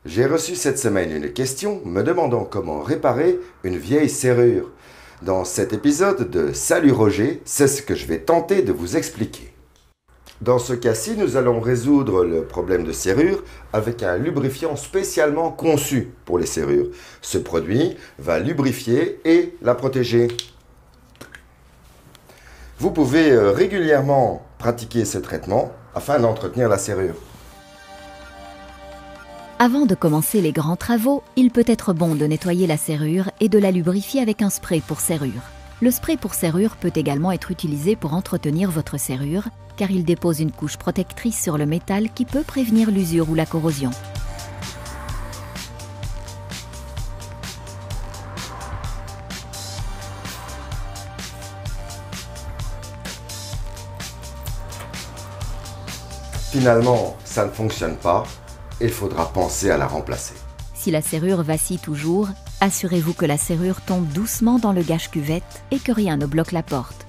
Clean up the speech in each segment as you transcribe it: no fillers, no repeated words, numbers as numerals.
J'ai reçu cette semaine une question me demandant comment réparer une vieille serrure. Dans cet épisode de Salut Roger, c'est ce que je vais tenter de vous expliquer. Dans ce cas-ci, nous allons résoudre le problème de serrure avec un lubrifiant spécialement conçu pour les serrures. Ce produit va lubrifier et la protéger. Vous pouvez régulièrement pratiquer ce traitement afin d'entretenir la serrure. Avant de commencer les grands travaux, il peut être bon de nettoyer la serrure et de la lubrifier avec un spray pour serrure. Le spray pour serrure peut également être utilisé pour entretenir votre serrure, car il dépose une couche protectrice sur le métal qui peut prévenir l'usure ou la corrosion. Finalement, ça ne fonctionne pas. Il faudra penser à la remplacer. Si la serrure vacille toujours, assurez-vous que la serrure tombe doucement dans le gâche-cuvette et que rien ne bloque la porte.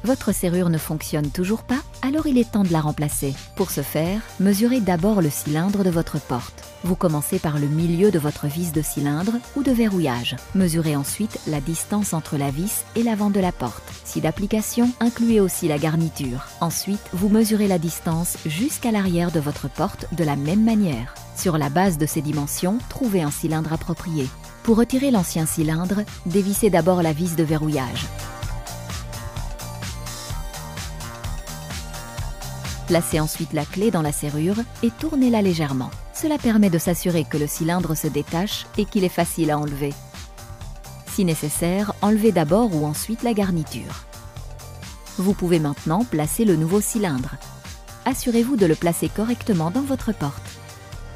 Votre serrure ne fonctionne toujours pas? Alors il est temps de la remplacer. Pour ce faire, mesurez d'abord le cylindre de votre porte. Vous commencez par le milieu de votre vis de cylindre ou de verrouillage. Mesurez ensuite la distance entre la vis et l'avant de la porte. Si d'application, incluez aussi la garniture. Ensuite, vous mesurez la distance jusqu'à l'arrière de votre porte de la même manière. Sur la base de ces dimensions, trouvez un cylindre approprié. Pour retirer l'ancien cylindre, dévissez d'abord la vis de verrouillage. Placez ensuite la clé dans la serrure et tournez-la légèrement. Cela permet de s'assurer que le cylindre se détache et qu'il est facile à enlever. Si nécessaire, enlevez d'abord ou ensuite la garniture. Vous pouvez maintenant placer le nouveau cylindre. Assurez-vous de le placer correctement dans votre porte.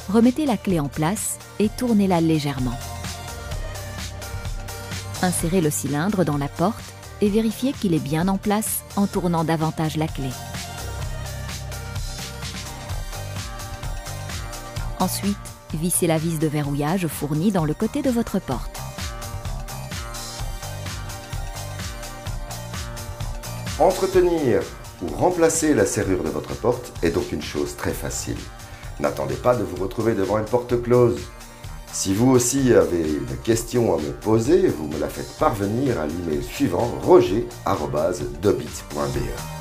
Remettez la clé en place et tournez-la légèrement. Insérez le cylindre dans la porte et vérifiez qu'il est bien en place en tournant davantage la clé. Ensuite, vissez la vis de verrouillage fournie dans le côté de votre porte. Entretenir ou remplacer la serrure de votre porte est donc une chose très facile. N'attendez pas de vous retrouver devant une porte close. Si vous aussi avez une question à me poser, vous me la faites parvenir à l'email suivant roger@dobit.be.